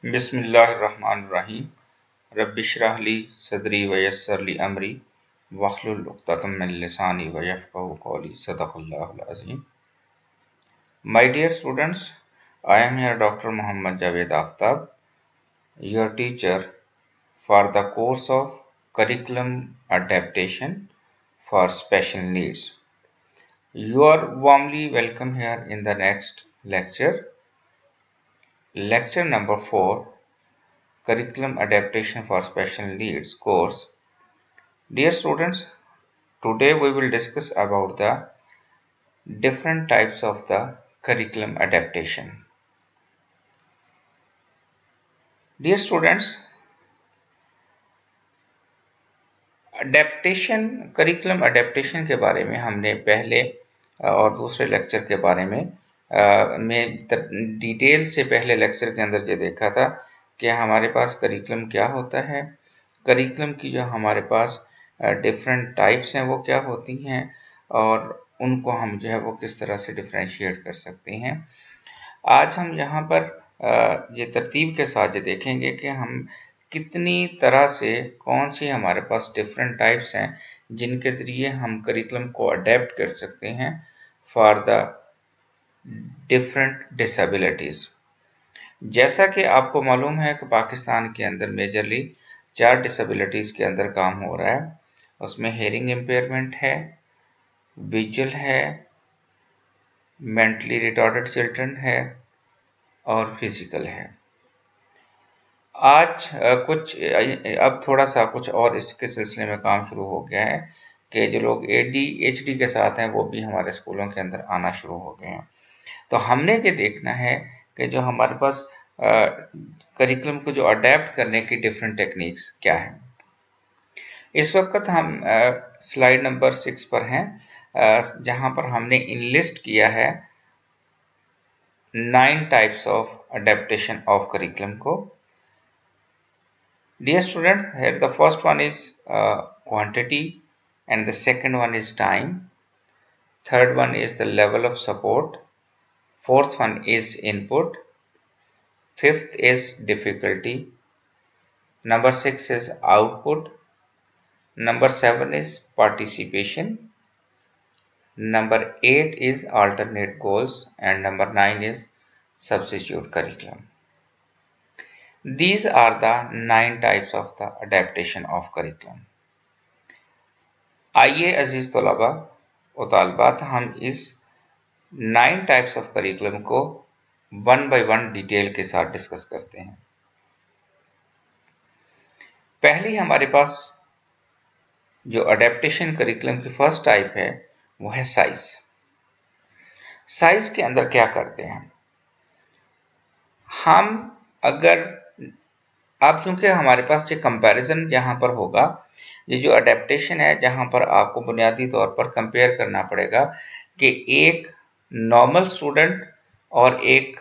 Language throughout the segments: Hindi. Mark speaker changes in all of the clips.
Speaker 1: बिस्मिल्लाहिर्रहमानिर्रहीम। रब्बिश्रह ली सदरी वयस्सिर ली अमरी वहलुल उक़्दतम मिन लिसानी यफ़क़हू क़ौली। सदक़ल्लाहुल अज़ीम। My dear students, I am here Dr. Muhammad Javed Aftab, your teacher for the course of Curriculum Adaptation for Special Needs. You are warmly welcome here in the next lecture, lecture number 4, Curriculum Adaptation for Special Needs course. Dear students, today we will discuss about the different types of the curriculum adaptation. Dear students, curriculum adaptation के बारे में हमने पहले और दूसरे लेक्चर के बारे में डिटेल से पहले लेक्चर के अंदर ये देखा था कि हमारे पास करिकुलम क्या होता है, करिकुलम की जो हमारे पास डिफरेंट टाइप्स हैं वो क्या होती हैं और उनको हम जो है वो किस तरह से डिफ्रेंशिएट कर सकते हैं। आज हम यहाँ पर ये तरतीब के साथ ये देखेंगे कि हम कितनी तरह से कौन सी हमारे पास डिफरेंट टाइप्स हैं जिनके ज़रिए हम करिकुलम को अडेप्ट कर सकते हैं फॉर द डिफरेंट डिसेबिलिटीज़। जैसा कि आपको मालूम है कि पाकिस्तान के अंदर मेजरली 4 डिसेबिलिटीज़ के अंदर काम हो रहा है। उसमें हेयरिंग इम्पेयरमेंट है, विजुअल है, मेंटली रिटार्डेड चिल्ड्रन है और फिजिकल है। आज अब थोड़ा सा कुछ और इसके सिलसिले में काम शुरू हो गया है कि जो लोग ADHD के साथ हैं वो भी हमारे स्कूलों के अंदर आना शुरू हो गए हैं। तो हमने ये देखना है कि जो हमारे पास करिकुलम को जो अडेप्ट करने की डिफरेंट टेक्निक्स क्या हैं। इस वक्त हम स्लाइड नंबर 6 पर हैं, जहां पर हमने इनलिस्ट किया है 9 types of adaptation of curriculum को। Dear student, here the first one is quantity and the second one is time. Third one is the level of support. Fourth one is input. Fifth is difficulty. Number 6 is output. Number 7 is participation. Number 8 is alternate goals and number 9 is substitute curriculum. These are the 9 types of the adaptation of curriculum. आइए अजीज तलबा व तालिबात हम इस 9 टाइप्स ऑफ करिकुलम को वन बाय वन डिटेल के साथ डिस्कस करते हैं। पहली हमारे पास जो अडेप्टेशन करिकुलम की फर्स्ट टाइप है वो है साइज। साइज के अंदर क्या करते हैं हम, अगर अब चूंकि हमारे पास ये कंपैरिजन जहां पर होगा, ये जो अडेप्टेशन है जहां पर आपको बुनियादी तौर पर कंपेयर करना पड़ेगा कि एक नॉर्मल स्टूडेंट और एक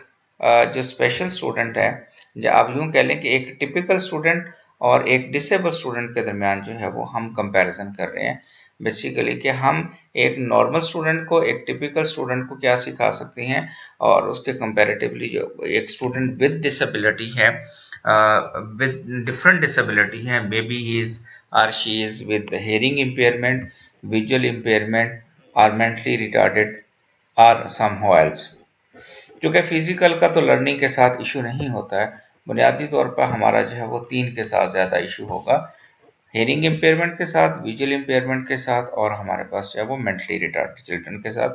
Speaker 1: जो स्पेशल स्टूडेंट है, या आप यूं कह लें कि एक टिपिकल स्टूडेंट और एक डिसेबल स्टूडेंट के दरमियान जो है वो हम कंपैरिजन कर रहे हैं बेसिकली कि हम एक नॉर्मल स्टूडेंट को एक टिपिकल स्टूडेंट को क्या सिखा सकते हैं और उसके कंपैरेटिवली जो एक स्टूडेंट विद डिसेबिलिटी है, with different disability है, maybe he is or she is with hearing impairment, visual impairment or mentally retarded or somehow else। क्योंकि फिजिकल का तो लर्निंग के साथ इशू नहीं होता है, बुनियादी तौर पर हमारा जो है वो 3 के साथ ज़्यादा इशू होगा, हेयरिंग इम्पेयरमेंट के साथ, विजुअल इम्पेयरमेंट के साथ और हमारे पास जो है वो मेंटली रिटार्डेड चिल्ड्रन के साथ।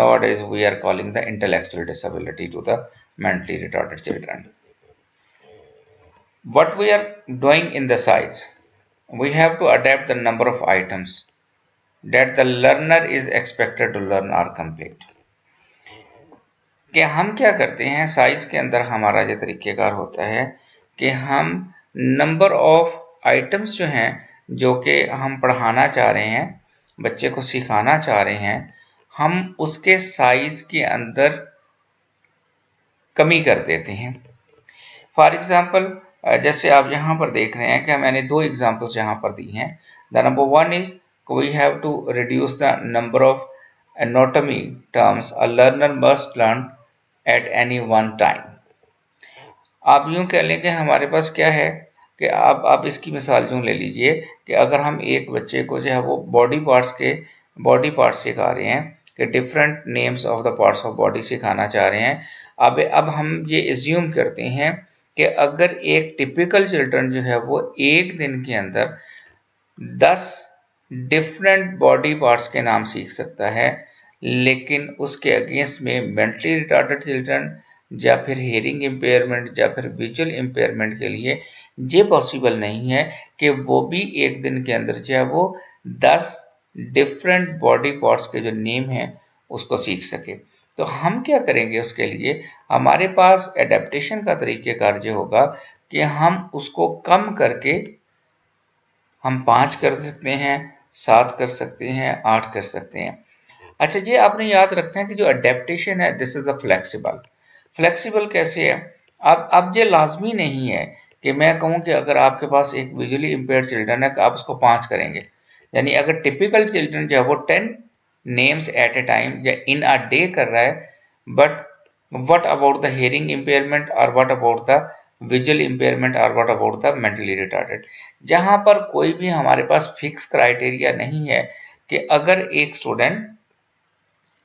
Speaker 1: Nowadays we are calling the intellectual disability to the mentally retarded children. What we are doing in the size, we have to adapt the number of items that the learner is expected to learn or complete। कि हम क्या करते हैं साइज के अंदर, हमारा जो तरीक़ेकार होता है कि हम नंबर ऑफ आइटम्स जो हैं जो कि हम पढ़ाना चाह रहे हैं, बच्चे को सिखाना चाह रहे हैं, हम उसके साइज के अंदर कमी कर देते हैं। फॉर एग्जाम्पल, जैसे आप यहाँ पर देख रहे हैं कि मैंने 2 एग्जाम्पल्स यहाँ पर दी हैं। The number 1 is we have to reduce the number of anatomy terms a learner must learn at any one time। आप यूं कह लें कि हमारे पास क्या है कि आप इसकी मिसाल यूं ले लीजिए कि अगर हम एक बच्चे को जो है वो बॉडी पार्ट्स सिखा रहे हैं कि different names of the parts of body सिखाना चाह रहे हैं। अब हम ये एज्यूम करते हैं कि अगर एक टिपिकल चिल्ड्रन जो है वो एक दिन के अंदर 10 डिफरेंट बॉडी पार्ट्स के नाम सीख सकता है, लेकिन उसके अगेंस्ट में मेंटली रिटार्डेड चिल्ड्रन या फिर हियरिंग इम्पेयरमेंट या फिर विजुअल इम्पेयरमेंट के लिए ये पॉसिबल नहीं है कि वो भी एक दिन के अंदर जो है वो 10 डिफरेंट बॉडी पार्ट्स के जो नेम हैं उसको सीख सके। तो हम क्या करेंगे उसके लिए, हमारे पास एडेप्टेशन का तरीक़ेकार ये होगा कि हम उसको कम करके हम 5 कर सकते हैं, 7 कर सकते हैं, 8 कर सकते हैं। अच्छा, ये आपने याद रखना है कि जो अडेप्टेशन है this is a flexible. Flexible कैसे है? अब ये लाजमी नहीं है कि मैं कहूँ कि अगर आपके पास एक विजुअली इम्पेयर्ड चिल्ड्रन है कि आप उसको 5 करेंगे। यानी अगर टिपिकल चिल्ड्रन जो है वो 10 नेम्स एट ए टाइम या इन अ डे कर रहा है, but what about the hearing impairment और what about the visual impairment और what about the mentally retarded. जहां पर कोई भी हमारे पास फिक्स क्राइटेरिया नहीं है कि अगर एक स्टूडेंट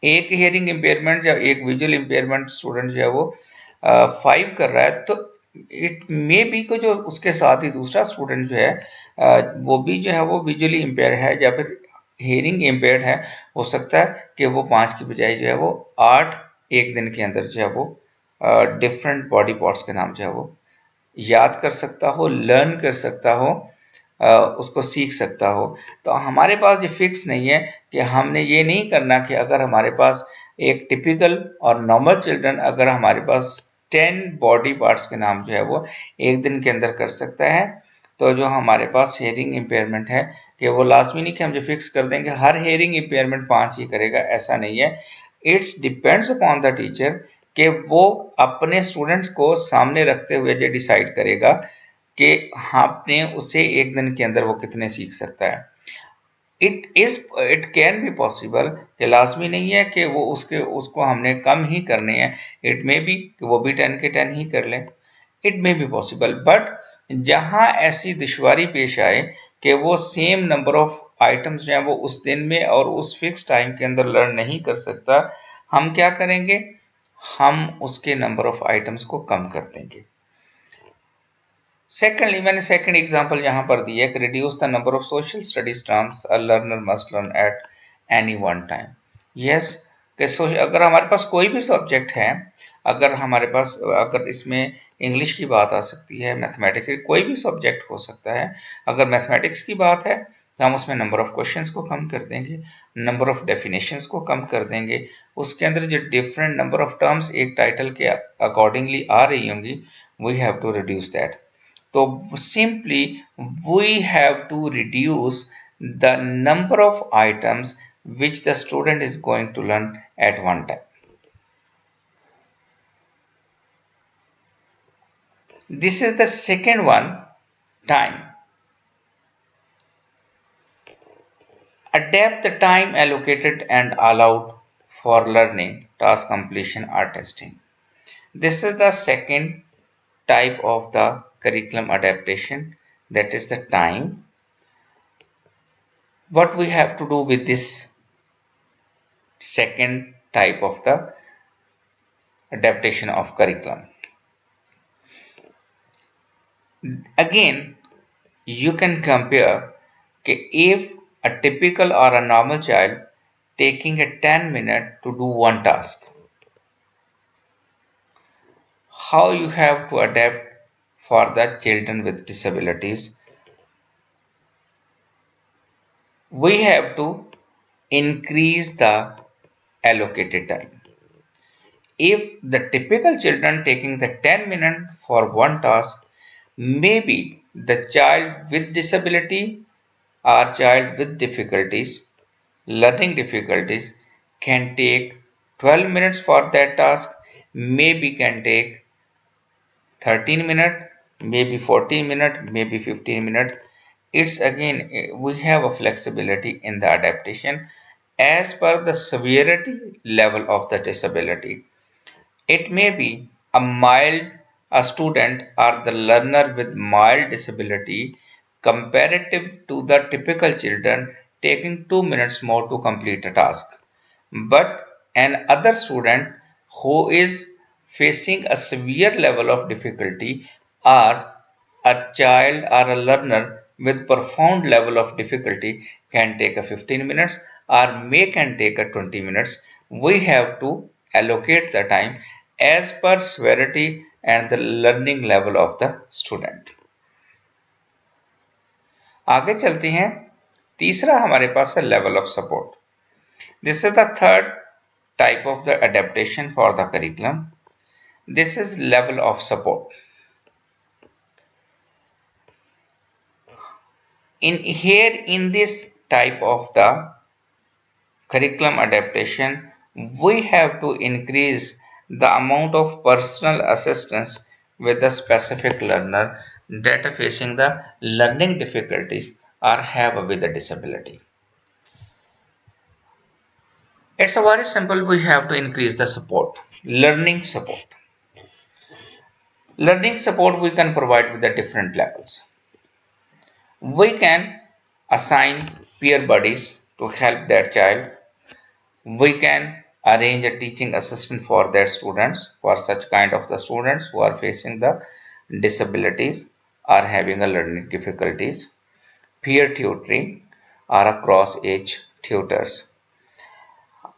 Speaker 1: एक हियरिंग इम्पेयरमेंट या एक विजुअल इम्पेयरमेंट स्टूडेंट जो है वो 5 कर रहा है, तो इट मे बी को जो उसके साथ ही दूसरा स्टूडेंट जो है वो भी जो है वो विजुअली इम्पेयर है या फिर हियरिंग इम्पेयर्ड है। हो सकता है कि वो 5 की बजाय जो है वो 8 एक दिन के अंदर जो है वो डिफरेंट बॉडी पार्ट्स के नाम जो है वो याद कर सकता हो, लर्न कर सकता हो, उसको सीख सकता हो। तो हमारे पास ये फिक्स नहीं है कि हमने ये नहीं करना कि अगर हमारे पास एक टिपिकल और नॉर्मल चिल्ड्रन अगर हमारे पास 10 बॉडी पार्ट्स के नाम जो है वो एक दिन के अंदर कर सकता है, तो जो हमारे पास हेयरिंग इम्पेयरमेंट है कि वो लाजमी नहीं कि हम जो फिक्स कर देंगे हर हेयरिंग इम्पेयरमेंट 5 ही करेगा, ऐसा नहीं है। It's depends upon the teacher कि वो अपने स्टूडेंट्स को सामने रखते हुए ये डिसाइड करेगा कि आपने उसे एक दिन के अंदर वो कितने सीख सकता है। इट कैन बी पॉसिबल कि लाजमी नहीं है कि वो उसको हमने कम ही करने हैं। इट मे बी कि वो भी 10 के 10 ही कर लें। It may be possible, but जहां ऐसी दुश्वारी पेश आए कि वो सेम नंबर ऑफ आइटम्स जो है वो उस दिन में और उस फिक्स टाइम के अंदर लर्न नहीं कर सकता, हम क्या करेंगे, हम उसके नंबर ऑफ आइटम्स को कम कर देंगे। सेकेंडली, मैंने सेकेंड एग्जाम्पल यहाँ पर दिया है कि reduce the number of social studies terms a learner must learn at any one time. Yes, कि अगर हमारे पास कोई भी सब्जेक्ट है, अगर हमारे पास अगर इसमें इंग्लिश की बात आ सकती है, मैथमेटिक्स, कोई भी सब्जेक्ट हो सकता है। अगर मैथमेटिक्स की बात है तो हम उसमें नंबर ऑफ क्वेश्चंस को कम कर देंगे, नंबर ऑफ डेफिनेशंस को कम कर देंगे, उसके अंदर जो डिफरेंट नंबर ऑफ टर्म्स एक टाइटल के अकॉर्डिंगली आ रही होंगी, we have to reduce that. So simply we have to reduce the number of items which the student is going to learn at one time. This is the second one, time. Adapt the time allocated and allowed for learning, task completion or testing. This is the second type of the curriculum adaptation, that is the time. What we have to do with this second type of the adaptation of curriculum? Again, you can compare if a typical or a normal child taking a 10 minutes to do one task, how you have to adapt for the children with disabilities. We have to increase the allocated time. If the typical children taking the 10 minutes for one task, maybe the child with disability or child with difficulties, learning difficulties, can take 12 minutes for that task, maybe can take 13 minutes, maybe 14 minutes, maybe 15 minutes. It's again, we have a flexibility in the adaptation as per the severity level of the disability. It may be a mild a student or the learner with mild disability comparative to the typical children taking 2 minutes more to complete a task. But an other student who is facing a severe level of difficulty or a child or a learner with profound level of difficulty can take a 15 minutes or may can take a 20 minutes. We have to allocate the time as per severity and the learning level of the student. आगे चलते हैं, तीसरा हमारे पास है level of support. This is the third type of the adaptation for the curriculum. This is level of support. In this type of the curriculum adaptation, we have to increase the amount of personal assistance with the specific learner that are facing the learning difficulties or have with a disability. It's a very simple. We have to increase the support, learning support. Learning support we can provide with the different levels. We can assign peer buddies to help that child. We can arrange a teaching assistant for their students, for such kind of the students who are facing the disabilities or having a learning difficulties. Peer tutoring or a cross age tutors.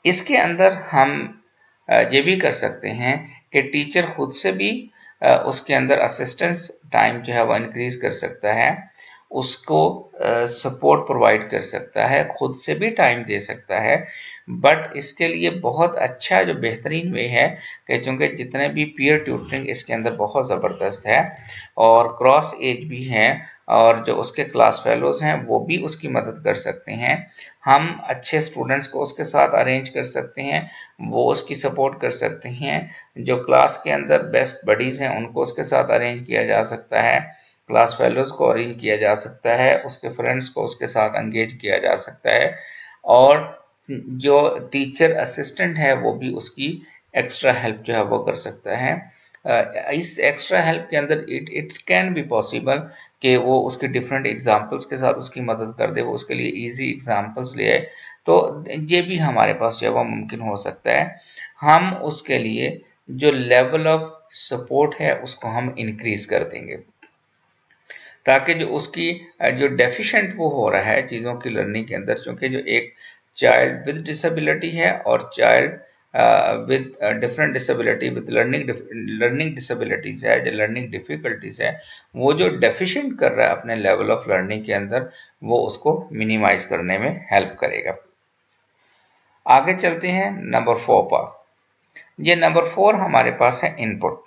Speaker 1: इसके अंदर हम ये भी कर सकते हैं कि टीचर खुद से भी उसके अंदर असिस्टेंस टाइम जो है वो इंक्रीज कर सकता है, उसको सपोर्ट प्रोवाइड कर सकता है, खुद से भी टाइम दे सकता है. बट इसके लिए बहुत अच्छा जो बेहतरीन वे है कि चूँकि जितने भी पीयर ट्यूटरिंग इसके अंदर बहुत ज़बरदस्त है और क्रॉस एज भी हैं और जो उसके क्लास फेलोज़ हैं वो भी उसकी मदद कर सकते हैं. हम अच्छे स्टूडेंट्स को उसके साथ अरेंज कर सकते हैं, वो उसकी सपोर्ट कर सकते हैं. जो क्लास के अंदर बेस्ट बडीज़ हैं उनको उसके साथ अरेंज किया जा सकता है, क्लास फेलोज़ को अरेंज किया जा सकता है, उसके फ्रेंड्स को उसके साथ एंगेज किया जा सकता है और जो टीचर असिस्टेंट है वो भी उसकी एक्स्ट्रा हेल्प जो है वो कर सकता है. इस एक्स्ट्रा हेल्प के अंदर इट कैन बी पॉसिबल कि वो उसके डिफरेंट एग्जांपल्स के साथ उसकी मदद कर दे, वो उसके लिए इजी एग्जांपल्स ले आए, तो ये भी हमारे पास जो है वो मुमकिन हो सकता है. हम उसके लिए जो लेवल ऑफ सपोर्ट है उसको हम इंक्रीज कर देंगे ताकि जो उसकी जो डेफिशिएंट वो हो रहा है चीज़ों की लर्निंग के अंदर, चूँकि जो एक चाइल्ड विद डिसेबिलिटी है और child with different disability with learning disabilities है, जो लर्निंग डिफ़िकल्टीज़ है, वो जो डेफिशिएंट कर रहा है अपने लेवल ऑफ लर्निंग के अंदर वो उसको मिनिमाइज करने में हेल्प करेगा. आगे चलते हैं नंबर 4 पर. ये नंबर 4 हमारे पास है input.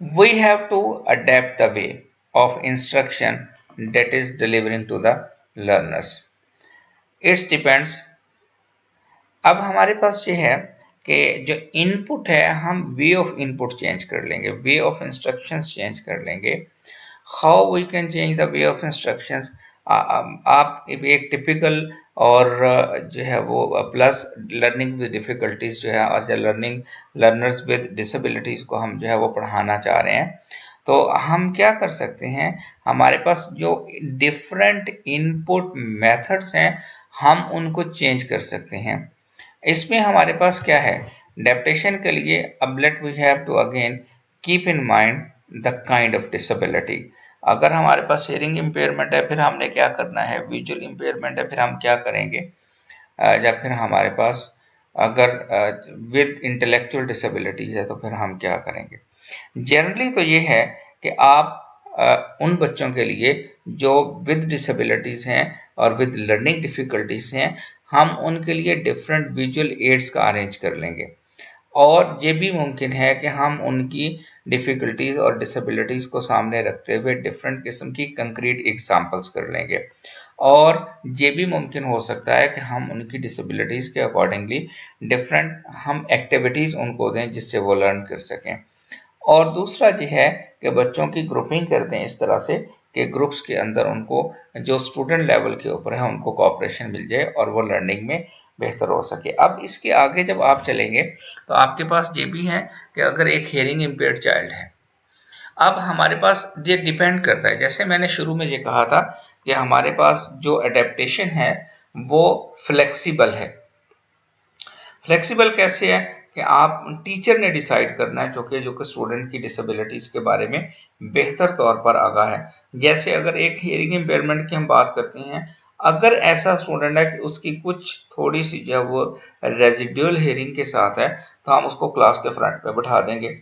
Speaker 1: We have to adapt the way of instruction that is delivering to the learners. It depends. अब हमारे पास ये है कि जो इनपुट है हम वे ऑफ इनपुट चेंज कर लेंगे, वे ऑफ इंस्ट्रक्शंस चेंज कर लेंगे. How we can change the way of instructions. आप एक टिपिकल और जो है वो प्लस लर्निंग विद डिफ़िकल्टीज़ जो है और जो लर्नर्स विद डिसेबिलिटीज़ को हम जो है वो पढ़ाना चाह रहे हैं, तो हम क्या कर सकते हैं, हमारे पास जो डिफरेंट इनपुट मेथड्स हैं हम उनको चेंज कर सकते हैं. इसमें हमारे पास क्या है एडेप्टेशन के लिए. अब let we have to again keep in mind the kind of disability. अगर हमारे पास हियरिंग इम्पेयरमेंट है फिर हमने क्या करना है, विजुअल इम्पेयरमेंट है फिर हम क्या करेंगे, या फिर हमारे पास अगर विद इंटेलेक्चुअल डिसेबिलिटीज है तो फिर हम क्या करेंगे. जनरली तो ये है कि आप उन बच्चों के लिए जो विद डिसेबिलिटीज़ हैं और विद लर्निंग डिफ़िकल्टीज़ हैं हम उनके लिए डिफरेंट विजुअल एड्स का अरेंज कर लेंगे और ये भी मुमकिन है कि हम उनकी डिफ़िकल्टीज़ और डिसेबिलिटीज़ को सामने रखते हुए डिफरेंट किस्म की कंक्रीट एग्जांपल्स कर लेंगे और ये भी मुमकिन हो सकता है कि हम उनकी डिसेबिलिटीज़ के अकॉर्डिंगली डिफरेंट हम एक्टिविटीज़ उनको दें जिससे वो लर्न कर सकें. और दूसरा ये है कि बच्चों की ग्रुपिंग करते हैं इस तरह से कि ग्रुप्स के अंदर उनको जो स्टूडेंट लेवल के ऊपर है उनको कोऑपरेशन मिल जाए और वो लर्निंग में बेहतर हो सके। अब इसके आगे जब आप चलेंगे तो आपके पास ये भी है कि अगर एक हियरिंग इम्पेयर्ड चाइल्ड है, अब हमारे पास ये डिपेंड करता है, जैसे मैंने शुरू में ये कहा था कि हमारे पास जो एडेप्टेशन है वो फ्लेक्सिबल है। फ्लेक्सिबल कैसे है कि आप टीचर ने डिसाइड करना है, जो कि स्टूडेंट की डिसेबिलिटीज के बारे में बेहतर तौर पर आगाह है। जैसे अगर एक हियरिंग इम्पेयरमेंट की हम बात करते हैं, अगर ऐसा स्टूडेंट है कि उसकी कुछ थोड़ी सी जो है वो रेजिडुअल हियरिंग के साथ है, तो हम उसको क्लास के फ्रंट पे बिठा देंगे,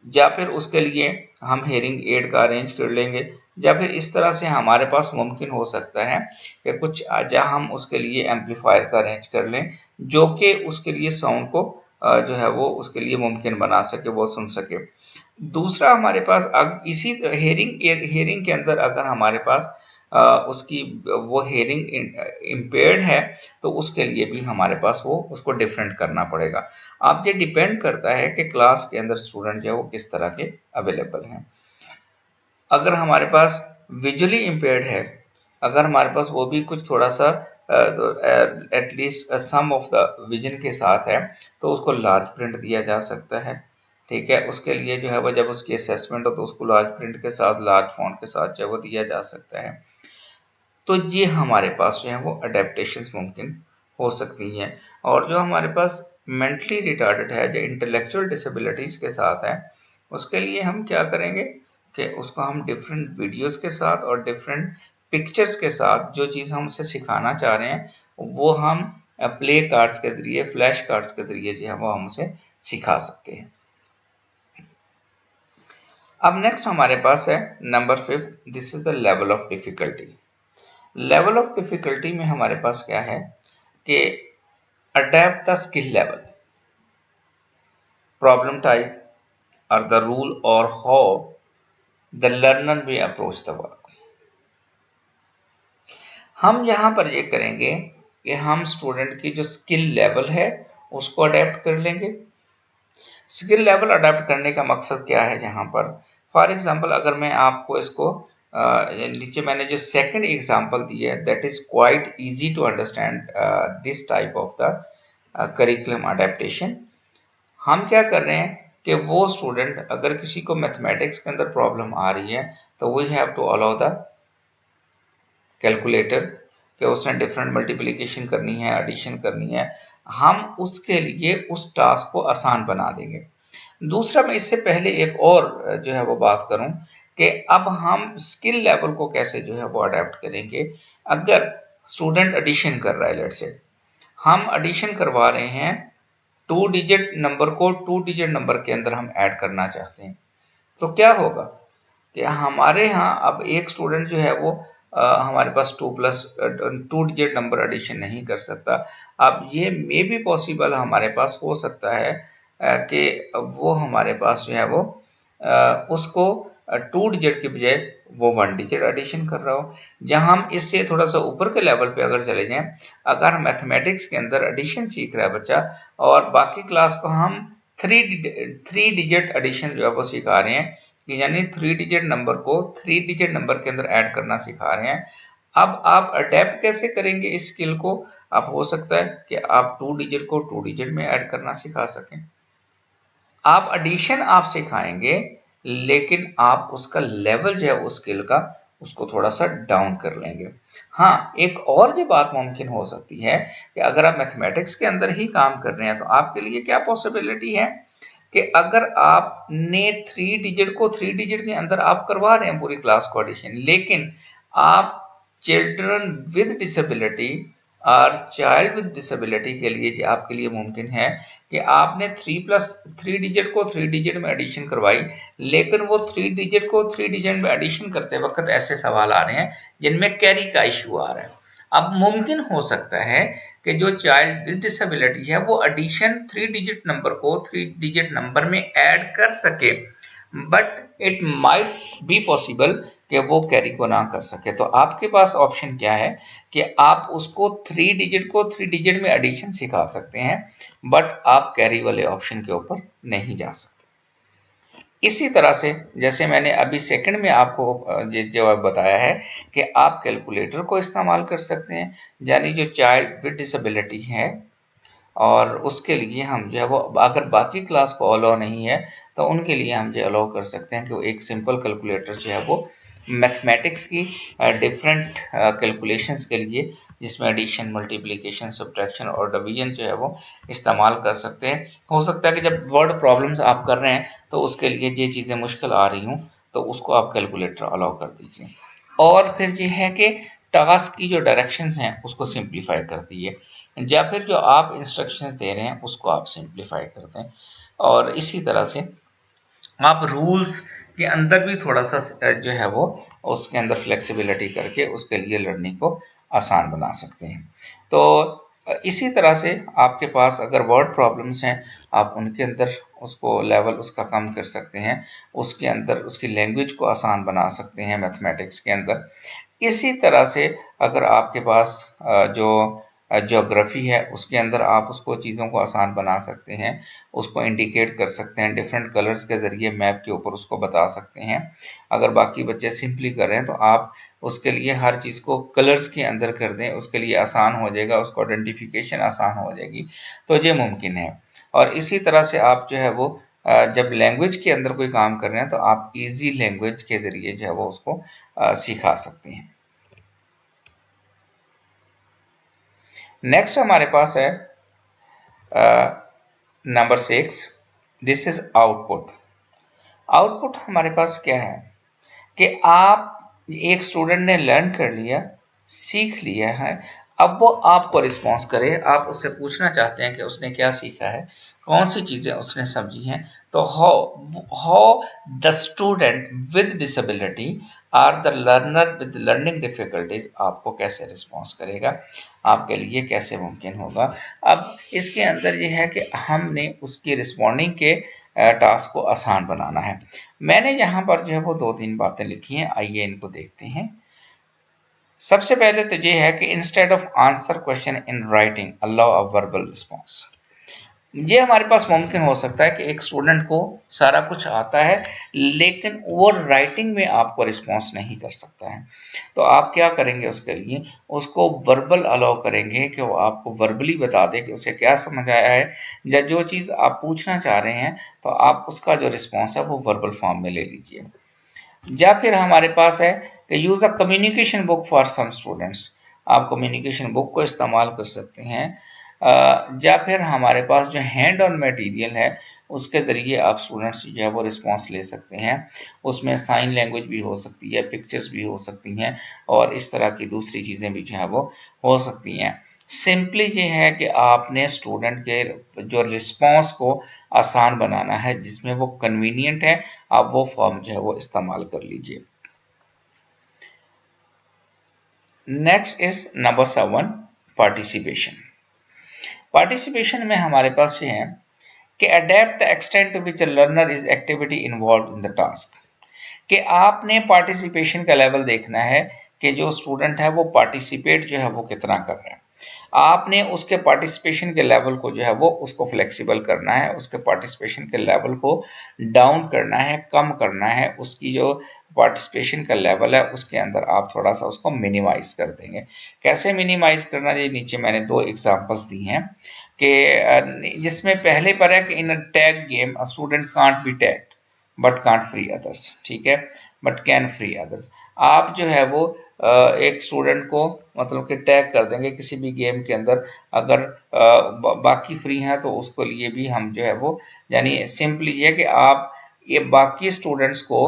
Speaker 1: या फिर उसके लिए हम हियरिंग एड का अरेंज कर लेंगे, या फिर इस तरह से हमारे पास मुमकिन हो सकता है कि कुछ जहाँ हम उसके लिए एम्पलीफायर का अरेंज कर लें, जो कि उसके लिए साउंड को जो है वो उसके लिए मुमकिन बना सके, वो सुन सके। दूसरा हमारे पास इसी हियरिंग के अंदर अगर हमारे पास उसकी वो हियरिंग इम्पेयर्ड है, तो उसके लिए भी हमारे पास वो उसको डिफरेंट करना पड़ेगा। अब ये डिपेंड करता है कि क्लास के अंदर स्टूडेंट जो है वो किस तरह के अवेलेबल हैं। अगर हमारे पास विजुअली इम्पेयर्ड है, अगर हमारे पास वो भी कुछ थोड़ा सा at least some of the vision के साथ है, तो उसको लार्ज प्रिंट दिया जा सकता है। ठीक है, उसके लिए जो है वो जब उसकी असेसमेंट हो तो उसको लार्ज प्रिंट के साथ, लार्ज फॉन्ट के साथ जो है वो दिया जा सकता है। तो ये हमारे पास जो है वो अडेप्टेशंस मुमकिन हो सकती हैं। और जो हमारे पास मेंटली रिटार्डेड है, जो इंटेलेक्चुअल डिसेबिलिटीज के साथ है, उसके लिए हम क्या करेंगे कि उसको हम डिफरेंट वीडियोस के साथ और डिफरेंट पिक्चर्स के साथ जो चीज़ हम उसे सिखाना चाह रहे हैं, वो हम प्ले कार्ड्स के ज़रिए, फ्लैश कार्ड्स के ज़रिए जो है वो हम उसे सिखा सकते हैं। अब नेक्स्ट हमारे पास है number 5, this is the level of difficulty. Level of difficulty में हमारे पास क्या है कि adapt the skill level, problem type और द रूल और how the learner way approach the work. हम यहां पर ये करेंगे कि हम स्टूडेंट की जो स्किल लेवल है उसको अडेप्ट कर लेंगे। स्किल लेवल अडेप्ट करने का मकसद क्या है यहाँ पर? फॉर एग्जाम्पल अगर मैं आपको इसको नीचे मैंने जो सेकंड एग्जाम्पल दिया है, that is quite easy to understand this type of the curriculum adaptation. हम क्या कर रहे हैं कि वो स्टूडेंट अगर किसी को मैथमेटिक्स के अंदर प्रॉब्लम आ रही है, तो we have to allow the calculator कि उसने डिफरेंट मल्टीप्लिकेशन करनी है, एडिशन करनी है, हम उसके लिए उस टास्क को आसान बना देंगे। दूसरा, मैं इससे पहले एक और जो है वो बात करूं कि अब हम स्किल लेवल को कैसे जो है वो अडेप्ट करेंगे। अगर स्टूडेंट एडिशन कर रहा है, लेट्स से हम एडिशन करवा रहे हैं, 2 डिजिट नंबर को 2 डिजिट नंबर के अंदर हम ऐड करना चाहते हैं, तो क्या होगा कि हमारे यहाँ अब एक स्टूडेंट जो है वो हमारे पास 2 डिजिट नंबर एडिशन नहीं कर सकता। अब ये मे बी पॉसिबल हमारे पास हो सकता है कि वो हमारे पास जो है वो उसको 2 डिजिट की बजाय वो 1 डिजिट एडिशन कर रहा हो। जहाँ हम इससे थोड़ा सा ऊपर के लेवल पे अगर चले जाएं, अगर मैथमेटिक्स के अंदर एडिशन सीख रहा है बच्चा और बाकी क्लास को हम 3 डिजिट एडिशन जो है वो सिखा रहे हैं, यानी 3 डिजिट नंबर को 3 डिजिट नंबर के अंदर ऐड करना सिखा रहे हैं। अब आप अडेप्ट कैसे करेंगे इस स्किल को? अब हो सकता है कि आप 2 डिजिट को 2 डिजिट में ऐड करना सिखा सकें। आप एडिशन आप सिखाएंगे, लेकिन आप उसका लेवल जो है उस स्किल का उसको थोड़ा सा डाउन कर लेंगे। हाँ, एक और जो बात मुमकिन हो सकती है कि अगर आप मैथमेटिक्स के अंदर ही काम कर रहे हैं, तो आपके लिए क्या पॉसिबिलिटी है कि अगर आपने 3 डिजिट को 3 डिजिट के अंदर आप करवा रहे हैं पूरी क्लास को एडिशन, लेकिन आप चिल्ड्रन विद डिसेबिलिटी और चाइल्ड विद डिसेबिलिटी के लिए जो आपके लिए मुमकिन है कि आपने 3 डिजिट को 3 डिजिट में एडिशन करवाई, लेकिन वो 3 डिजिट को 3 डिजिट में एडिशन करते वक्त ऐसे सवाल आ रहे हैं जिनमें कैरी का इशू आ रहा है। अब मुमकिन हो सकता है कि जो चाइल्ड विद डिसेबिलिटी है वो एडिशन 3 डिजिट नंबर को 3 डिजिट नंबर में ऐड कर सके, but it might be possible कि वो कैरी को ना कर सके। तो आपके पास ऑप्शन क्या है कि आप उसको 3 डिजिट को 3 डिजिट में एडिशन सिखा सकते हैं, बट आप कैरी वाले ऑप्शन के ऊपर नहीं जा सकते। इसी तरह से जैसे मैंने अभी सेकंड में आपको जवाब बताया है कि आप कैलकुलेटर को इस्तेमाल कर सकते हैं, यानी जो चाइल्ड विद डिसेबिलिटी है और उसके लिए हम जो है वो अगर बाकी क्लास को अलाउ नहीं है तो उनके लिए हम जो अलाउ कर सकते हैं कि वो एक सिंपल कैलकुलेटर जो है वो मैथमेटिक्स की डिफरेंट कैलकुलेशंस के लिए, जिसमें एडिशन, मल्टीप्लिकेशन, सब्ट्रैक्शन और डिवीजन जो है वो इस्तेमाल कर सकते हैं। हो सकता है कि जब वर्ड प्रॉब्लम्स आप कर रहे हैं तो उसके लिए ये चीज़ें मुश्किल आ रही हूँ तो उसको आप कैलकुलेटर अलाउ कर दीजिए। और फिर ये है कि टास्क की जो डायरेक्शंस हैं उसको सिंप्लीफाई कर दिए, या फिर जो आप इंस्ट्रक्शंस दे रहे हैं उसको आप सिंप्लीफाई कर दें। और इसी तरह से आप रूल्स के अंदर भी थोड़ा सा जो है वो उसके अंदर फ्लेक्सिबिलिटी करके उसके लिए लर्निंग को आसान बना सकते हैं। तो इसी तरह से आपके पास अगर वर्ड प्रॉब्लम्स हैं, आप उनके अंदर उसको लेवल उसका कम कर सकते हैं, उसके अंदर उसकी लैंग्वेज को आसान बना सकते हैं मैथमेटिक्स के अंदर। इसी तरह से अगर आपके पास जो ज्योग्राफी है उसके अंदर आप उसको चीज़ों को आसान बना सकते हैं, उसको इंडिकेट कर सकते हैं, डिफरेंट कलर्स के ज़रिए मैप के ऊपर उसको बता सकते हैं। अगर बाकी बच्चे सिंपली कर रहे हैं तो आप उसके लिए हर चीज़ को कलर्स के अंदर कर दें, उसके लिए आसान हो जाएगा, उसको आइडेंटिफिकेशन आसान हो जाएगी, तो ये मुमकिन है। और इसी तरह से आप जो है वो जब लैंग्वेज के अंदर कोई काम कर रहे हैं तो आप इजी लैंग्वेज के ज़रिए जो है वो उसको सिखा सकते हैं। नेक्स्ट हमारे पास है number 6, this is output. Output हमारे पास क्या है कि आप एक स्टूडेंट ने लर्न कर लिया, सीख लिया है, अब वो आपको रिस्पॉन्स करे, आप उससे पूछना चाहते हैं कि उसने क्या सीखा है, कौन सी चीज़ें उसने समझी हैं। तो how the student with disability or the learner with learning difficulties आपको कैसे रिस्पॉन्स करेगा, आपके लिए कैसे मुमकिन होगा। अब इसके अंदर ये है कि हमने उसकी रिस्पॉन्डिंग के टास्क को आसान बनाना है। मैंने यहाँ पर जो है वो 2-3 बातें लिखी हैं, आइए इनको देखते हैं। सबसे पहले तो ये है कि instead of answer question in writing allow a verbal response. ये हमारे पास मुमकिन हो सकता है कि एक स्टूडेंट को सारा कुछ आता है लेकिन वो राइटिंग में आपको रिस्पॉन्स नहीं कर सकता है। तो आप क्या करेंगे उसके लिए, उसको वर्बल अलाउ करेंगे कि वो आपको वर्बली बता दे कि उसे क्या समझ आया है, या जो चीज़ आप पूछना चाह रहे हैं तो आप उसका जो रिस्पॉन्स है वो वर्बल फॉर्म में ले लीजिए। या फिर हमारे पास है कि use a communication book for some students, आप कम्युनिकेशन बुक को इस्तेमाल कर सकते हैं। या फिर हमारे पास जो हैंड ऑन मटेरियल है उसके ज़रिए आप स्टूडेंट्स जो है वो रिस्पॉन्स ले सकते हैं। उसमें साइन लैंग्वेज भी हो सकती है, पिक्चर्स भी हो सकती हैं और इस तरह की दूसरी चीज़ें भी जो है वो हो सकती हैं। सिंपली ये है कि आपने स्टूडेंट के जो रिस्पॉन्स को आसान बनाना है, जिसमें वो कन्वीनियंट है, आप वो फॉर्म जो है वो इस्तेमाल कर लीजिए। Next is number 7, participation. Participation में हमारे पास ये है कि adapt the extent to which a learner is activity involved in the task, कि आपने पार्टिसिपेशन का लेवल देखना है कि जो स्टूडेंट है वो पार्टिसिपेट जो है वो कितना कर रहे हैं। आपने उसके पार्टिसिपेशन के लेवल को जो है वो उसको फ्लेक्सिबल करना है, उसके पार्टिसिपेशन के लेवल को डाउन करना है, कम करना है। उसकी जो पार्टिसिपेशन का लेवल है उसके अंदर आप थोड़ा सा उसको मिनिमाइज कर देंगे। कैसे मिनिमाइज करना, ये नीचे मैंने 2 एग्जांपल्स दी हैं कि जिसमें पहले पर है कि in a tag game a student can't be tagged but can't free others, ठीक है, बट कैन फ्री अदर्स। आप जो है वो एक स्टूडेंट को मतलब कि टैग कर देंगे किसी भी गेम के अंदर, अगर बाकी फ्री हैं तो उसको लिए भी हम जो है वो, यानी सिंपली ये कि आप ये बाकी स्टूडेंट्स को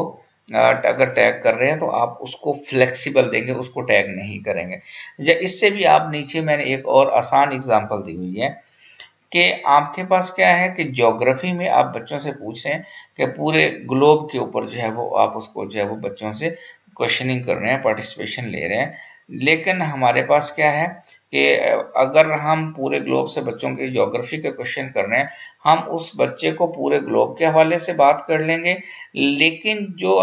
Speaker 1: अगर टैग कर रहे हैं तो आप उसको फ्लेक्सिबल देंगे, उसको टैग नहीं करेंगे। या इससे भी आप नीचे मैंने एक और आसान एग्जांपल दी हुई है कि आपके पास क्या है कि ज्योग्राफी में आप बच्चों से पूछ रहे हैं कि पूरे ग्लोब के ऊपर जो है वो आप उसको जो है वो बच्चों से क्वेश्चनिंग कर रहे हैं, पार्टिसिपेशन ले रहे हैं। लेकिन हमारे पास क्या है कि अगर हम पूरे ग्लोब से बच्चों के ज्योग्राफी के क्वेश्चन कर रहे हैं, हम उस बच्चे को पूरे ग्लोब के हवाले से बात कर लेंगे, लेकिन जो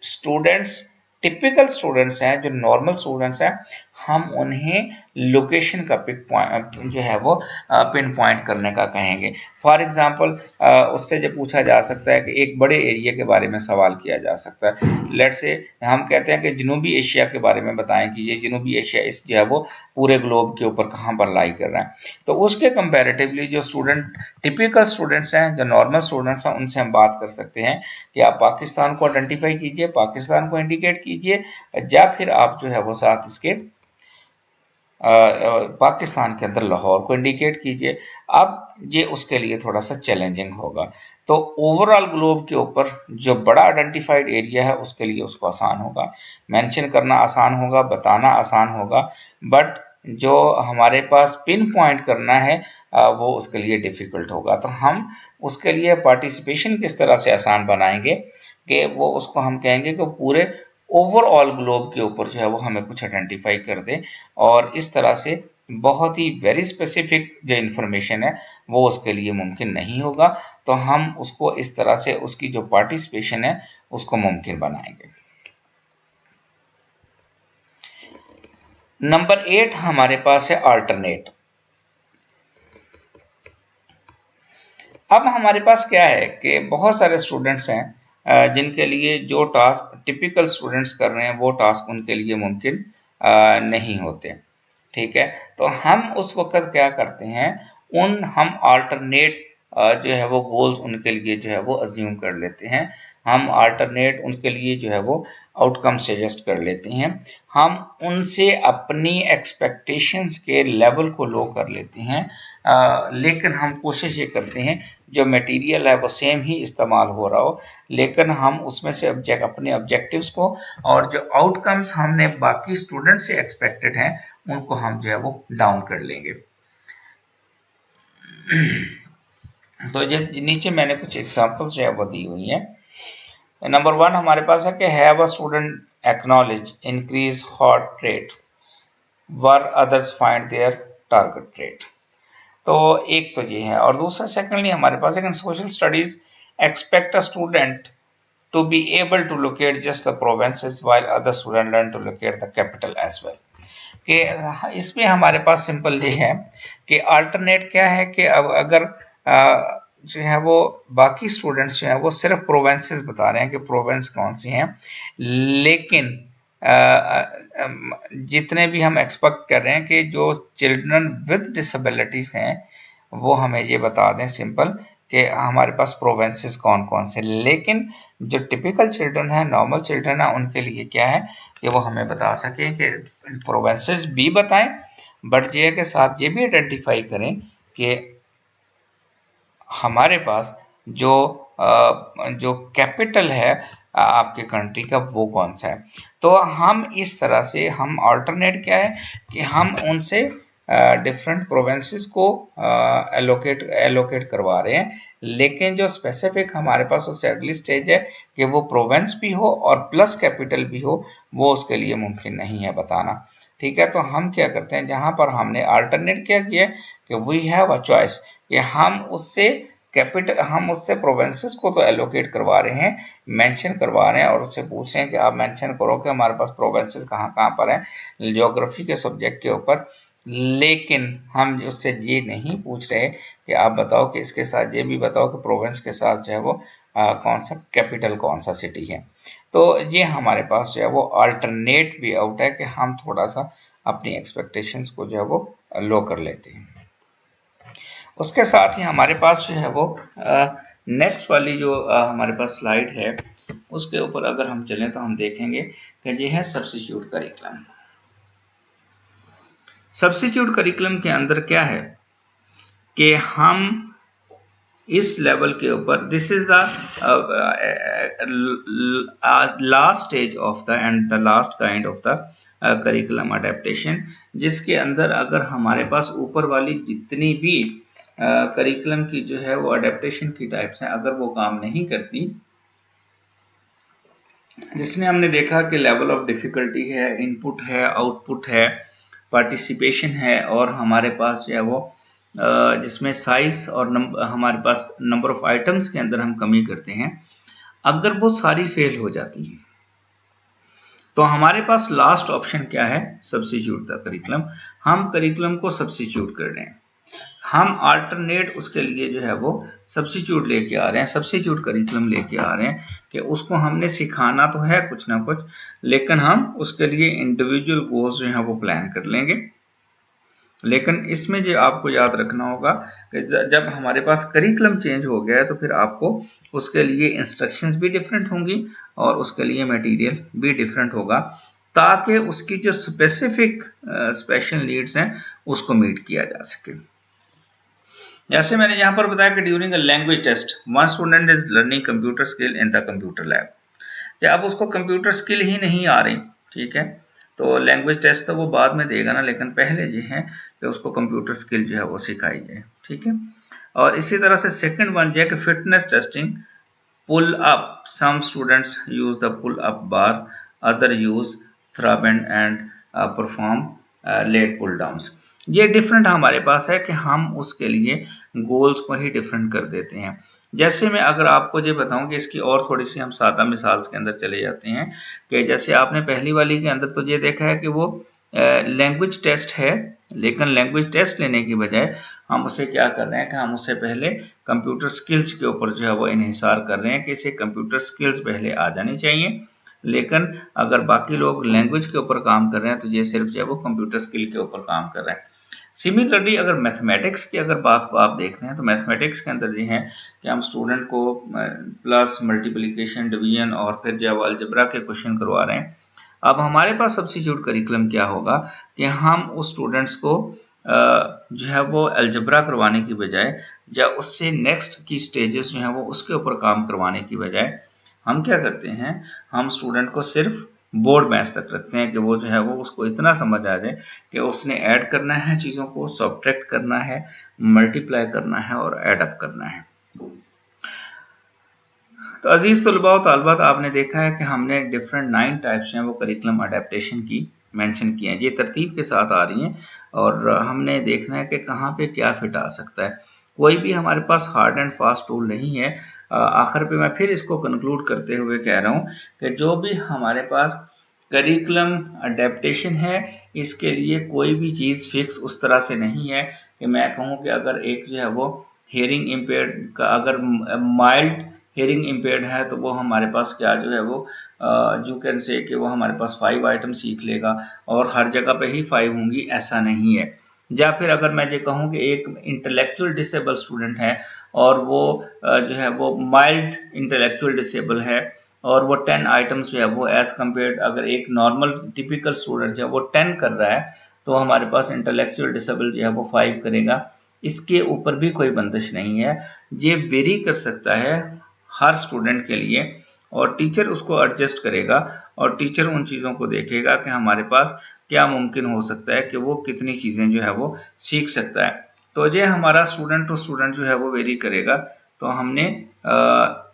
Speaker 1: स्टूडेंट्स टिपिकल स्टूडेंट्स हैं, जो नॉर्मल स्टूडेंट्स हैं, हम उन्हें लोकेशन का पिक पॉइंट जो है वो पिन पॉइंट करने का कहेंगे। फॉर एग्जांपल उससे जो पूछा जा सकता है कि एक बड़े एरिया के बारे में सवाल किया जा सकता है। लेट्स से हम कहते हैं कि जनूबी एशिया के बारे में बताएं कि ये जनूबी एशिया इस जो है वो पूरे ग्लोब के ऊपर कहाँ पर लाई कर रहा है। तो उसके कंपैरेटिवली जो स्टूडेंट टिपिकल स्टूडेंट्स हैं, जो नॉर्मल स्टूडेंट्स हैं, उनसे हम बात कर सकते हैं कि आप पाकिस्तान को आइडेंटिफाई कीजिए, पाकिस्तान को इंडिकेट कीजिए, या फिर आप जो है वो साथ इसके पाकिस्तान के अंदर लाहौर को इंडिकेट कीजिए। अब ये उसके लिए थोड़ा सा चैलेंजिंग होगा। तो ओवरऑल ग्लोब के ऊपर जो बड़ा आइडेंटिफाइड एरिया है उसके लिए उसको आसान होगा, मेंशन करना आसान होगा, बताना आसान होगा, बट जो हमारे पास पिन पॉइंट करना है वो उसके लिए डिफिकल्ट होगा। तो हम उसके लिए पार्टिसिपेशन किस तरह से आसान बनाएंगे कि वो उसको हम कहेंगे कि पूरे ओवरऑल ग्लोब के ऊपर जो है वो हमें कुछ आइडेंटिफाई कर दे, और इस तरह से बहुत ही वेरी स्पेसिफिक जो इन्फॉर्मेशन है वो उसके लिए मुमकिन नहीं होगा। तो हम उसको इस तरह से उसकी जो पार्टिसिपेशन है उसको मुमकिन बनाएंगे। नंबर 8 हमारे पास है अल्टरनेट। अब हमारे पास क्या है कि बहुत सारे स्टूडेंट्स हैं जिनके लिए जो टास्क टिपिकल स्टूडेंट्स कर रहे हैं वो टास्क उनके लिए मुमकिन नहीं होते। ठीक है, तो हम उस वक्त क्या करते हैं, हम अल्टरनेट जो है वो गोल्स उनके लिए जो है वो अज्यूम कर लेते हैं। हम अल्टरनेट उनके लिए जो है वो आउटकम सजेस्ट कर लेते हैं। हम उनसे अपनी एक्सपेक्टेशंस के लेवल को लो कर लेते हैं, लेकिन हम कोशिश ये करते हैं जो मटेरियल है वो सेम ही इस्तेमाल हो रहा हो, लेकिन हम उसमें से अपने ऑब्जेक्टिव्स को और जो आउटकम्स हमने बाकी स्टूडेंट से एक्सपेक्टेड हैं उनको हम जो है वो डाउन कर लेंगे। तो जिस नीचे मैंने कुछ एग्जांपल्स जो है वो दी हुई हैं। नंबर 1 हमारे पास है कि have a student acknowledge increase heart rate were others find their target rate. तो एक तो ये है, और दूसरा सेकंडली हमारे पास है social studies expect a student to be able to locate just the provinces while other students learn to locate the capital as well। कि इसमें हमारे पास सिंपल ये है कि अल्टरनेट क्या है कि अब अगर जो है वो बाकी स्टूडेंट्स जो है वो सिर्फ प्रोवेंसेस बता रहे हैं कि प्रोवेंस कौन सी हैं, लेकिन जितने भी हम एक्सपेक्ट कर रहे हैं कि जो चिल्ड्रन विद डिसेबिलिटीज हैं वो हमें ये बता दें सिंपल कि हमारे पास प्रोवेंसेस कौन कौन से। लेकिन जो टिपिकल चिल्ड्रन है, नॉर्मल चिल्ड्रन है, उनके लिए क्या है कि वो हमें बता सकें कि प्रोवेंसेस भी बताएं, बट ये के साथ ये भी आइडेंटिफाई करें कि हमारे पास जो जो कैपिटल है आपके कंट्री का वो कौन सा है। तो हम इस तरह से हम अल्टरनेट क्या है कि हम उनसे डिफरेंट प्रोविंसेस को एलोकेट करवा रहे हैं, लेकिन जो स्पेसिफिक हमारे पास उससे अगली स्टेज है कि वो प्रोविंस भी हो और प्लस कैपिटल भी हो, वो उसके लिए मुमकिन नहीं है बताना। ठीक है, तो हम क्या करते हैं, जहां पर हमने अल्टरनेट क्या किया कि वी हैव अ चॉइस कि हम उससे प्रोविंसेस को तो एलोकेट करवा रहे हैं, मेंशन करवा रहे हैं, और उससे पूछ रहे हैं कि आप मेंशन करो कि हमारे पास प्रोविंसेस कहाँ कहाँ पर हैं ज्योग्राफी के सब्जेक्ट के ऊपर। लेकिन हम उससे ये नहीं पूछ रहे कि आप बताओ कि इसके साथ ये भी बताओ कि प्रोविंस के साथ जो है वो कौन सा कैपिटल कौन सा सिटी है। तो ये हमारे पास जो है वो अल्टरनेट भी आउट है कि हम थोड़ा सा अपनी एक्सपेक्टेशंस को जो है वो लो कर लेते हैं। उसके साथ ही हमारे पास जो है वो नेक्स्ट वाली जो हमारे पास स्लाइड है उसके ऊपर अगर हम चलें तो हम देखेंगे कि ये है सब्स्टिट्यूट करिकुलम। सब्स्टिट्यूट करिकुलम के अंदर क्या है कि हम इस लेवल के ऊपर this is the last stage of the end the last kind of the curriculum adaptation, जिसके अंदर अगर हमारे पास ऊपर वाली जितनी भी करिकुलम की जो है वो अडेप्टेशन की टाइप्स हैं अगर वो काम नहीं करती, जिसमें हमने देखा कि लेवल ऑफ डिफिकल्टी है, इनपुट है, आउटपुट है, पार्टिसिपेशन है, और हमारे पास जो है वो जिसमें साइज और हमारे पास नंबर ऑफ आइटम्स के अंदर हम कमी करते हैं, अगर वो सारी फेल हो जाती हैं तो हमारे पास लास्ट ऑप्शन क्या है, सब्स्टिट्यूट द करिकुलम। हम करिकुलम को सब्स्टिट्यूट कर रहे हैं, हम अल्टरनेट उसके लिए जो है वो सब्स्टिट्यूट लेके आ रहे हैं, सब्स्टिट्यूट करिकुलम लेके आ रहे हैं कि उसको हमने सिखाना तो है कुछ ना कुछ, लेकिन हम उसके लिए इंडिविजुअल गोल्स जो है वो प्लान कर लेंगे। लेकिन इसमें जो आपको याद रखना होगा कि जब हमारे पास करिकुलम चेंज हो गया है तो फिर आपको उसके लिए इंस्ट्रक्शंस भी डिफरेंट होंगी और उसके लिए मटेरियल भी डिफरेंट होगा, ताकि उसकी जो स्पेसिफिक स्पेशल नीड्स हैं उसको मीट किया जा सके। जैसे मैंने यहाँ पर बताया कि during a language test one student is learning computer skill in the computer lab, या अब उसको कंप्यूटर स्किल ही नहीं आ रही, ठीक है, तो लैंग्वेज टेस्ट तो वो बाद में देगा ना, लेकिन पहले जो है कि उसको कंप्यूटर स्किल जो है वो सिखाई जाए, ठीक है। और इसी तरह से सेकंड वन जो है कि fitness testing, pull up, some students use the pull up bar, other use theraband and perform lat pull downs. ये डिफरेंट हमारे पास है कि हम उसके लिए गोल्स को ही डिफरेंट कर देते हैं। जैसे मैं अगर आपको ये बताऊं कि इसकी और थोड़ी सी हम सादा मिसाल के अंदर चले जाते हैं कि जैसे आपने पहली वाली के अंदर तो ये देखा है कि वो लैंग्वेज टेस्ट है, लेकिन लैंग्वेज टेस्ट लेने की बजाय हम उसे क्या कर रहे हैं कि हम उससे पहले कंप्यूटर स्किल्स के ऊपर जो है वो इन्हिसार कर रहे हैं कि इसे कंप्यूटर स्किल्स पहले आ जानी चाहिए। लेकिन अगर बाकी लोग लैंग्वेज के ऊपर काम कर रहे हैं तो ये सिर्फ जो है वो कंप्यूटर स्किल के ऊपर काम कर रहे हैं। सिमिलरली अगर मैथमेटिक्स की अगर बात को आप देखते हैं तो मैथमेटिक्स के अंदर ये है कि हम स्टूडेंट को प्लस, मल्टीप्लिकेशन, डिवीजन और फिर जो है अलजेब्रा के क्वेश्चन करवा रहे हैं। अब हमारे पास सब्स्टिट्यूट करिकुलम क्या होगा कि हम उस स्टूडेंट्स को जो है वो अलजेब्रा करवाने की बजाय या उससे नेक्स्ट की स्टेजेस जो हैं वो उसके ऊपर काम करवाने की बजाय हम क्या करते हैं, हम स्टूडेंट को सिर्फ बोर्ड मैथ्स तक रखते हैं कि वो जो है वो उसको इतना समझ आ जाए कि उसने ऐड करना है चीज़ों को, सब्ट्रैक्ट करना है, मल्टीप्लाई करना है और ऐड अप करना है। तो अजीज तलबा व तालिबात, आपने देखा है कि हमने डिफरेंट 9 टाइप्स हैं वो करिकुलम अडेप्टेशन की मेंशन किए हैं, ये तरतीब के साथ आ रही हैं और हमने देखना है कि कहाँ पे क्या फिट आ सकता है। कोई भी हमारे पास हार्ड एंड फास्ट टूल नहीं है। आखिर पे मैं फिर इसको कंक्लूड करते हुए कह रहा हूँ कि जो भी हमारे पास करिकुलम अडेप्टेशन है, इसके लिए कोई भी चीज़ फिक्स उस तरह से नहीं है कि मैं कहूँ कि अगर एक जो है वो हेयरिंग इम्पेयर्ड का अगर माइल्ड हेयरिंग इम्पेयर्ड है तो वो हमारे पास क्या जो है वो यू कैन से कि वो हमारे पास 5 आइटम सीख लेगा और हर जगह पे ही 5 होंगी, ऐसा नहीं है। या फिर अगर मैं ये कहूँ कि एक इंटेलेक्चुअल डिसेबल स्टूडेंट है और वो जो है वो माइल्ड इंटेलेक्चुअल डिसेबल है और वो 10 आइटम्स जो है वो एज कम्पेयर अगर एक नॉर्मल टिपिकल स्टूडेंट जो है वो 10 कर रहा है तो हमारे पास इंटेलेक्चुअल डिसेबल जो है वो 5 करेगा। इसके ऊपर भी कोई बंदिश नहीं है, ये वेरी कर सकता है हर स्टूडेंट के लिए और टीचर उसको एडजस्ट करेगा और टीचर उन चीज़ों को देखेगा कि हमारे पास क्या मुमकिन हो सकता है कि वो कितनी चीज़ें जो है वो सीख सकता है। तो ये हमारा स्टूडेंट टू स्टूडेंट जो है वो वेरी करेगा। तो हमने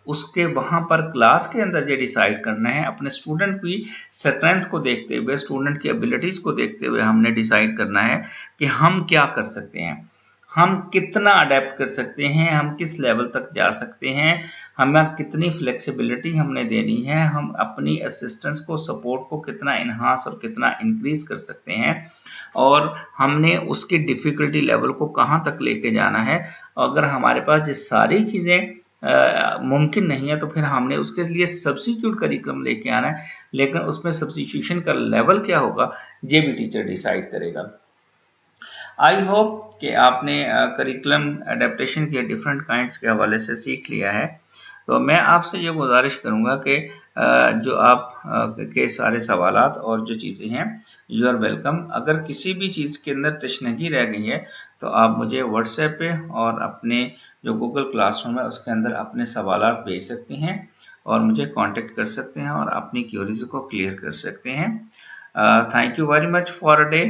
Speaker 1: उसके वहाँ पर क्लास के अंदर ये डिसाइड करना है, अपने स्टूडेंट की स्ट्रेंथ को देखते हुए, स्टूडेंट की एबिलिटीज़ को देखते हुए हमने डिसाइड करना है कि हम क्या कर सकते हैं, हम कितना अडेप्ट कर सकते हैं, हम किस लेवल तक जा सकते हैं, हमें कितनी फ्लेक्सिबिलिटी हमने देनी है, हम अपनी असिस्टेंस को, सपोर्ट को कितना इन्हांस और कितना इंक्रीज कर सकते हैं और हमने उसकी डिफ़िकल्टी लेवल को कहाँ तक लेके जाना है। अगर हमारे पास ये सारी चीज़ें मुमकिन नहीं है तो फिर हमने उसके लिए सब्स्टिट्यूट करिकुलम लेके आना है, लेकिन उसमें सब्स्टिट्यूशन का लेवल क्या होगा ये भी टीचर डिसाइड करेगा। आई होप कि आपने करिकुलम एडेप्टेशन के डिफरेंट काइंड्स के हवाले से सीख लिया है। तो मैं आपसे ये गुजारिश करूँगा कि जो आप के सारे सवालात और जो चीज़ें हैं यू आर वेलकम। अगर किसी भी चीज़ के अंदर तशनगी रह गई है तो आप मुझे व्हाट्सएप पे और अपने जो गूगल क्लासरूम है उसके अंदर अपने सवालात भेज सकती हैं और मुझे कांटेक्ट कर सकते हैं और अपनी क्यूरीज को क्लियर कर सकते हैं। Thank you very much for a day.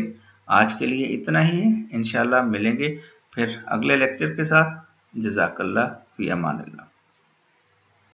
Speaker 1: आज के लिए इतना ही है, इंशाल्लाह मिलेंगे फिर अगले लेक्चर के साथ। जज़ाकल्लाह फ़ी अमानिल्लाह।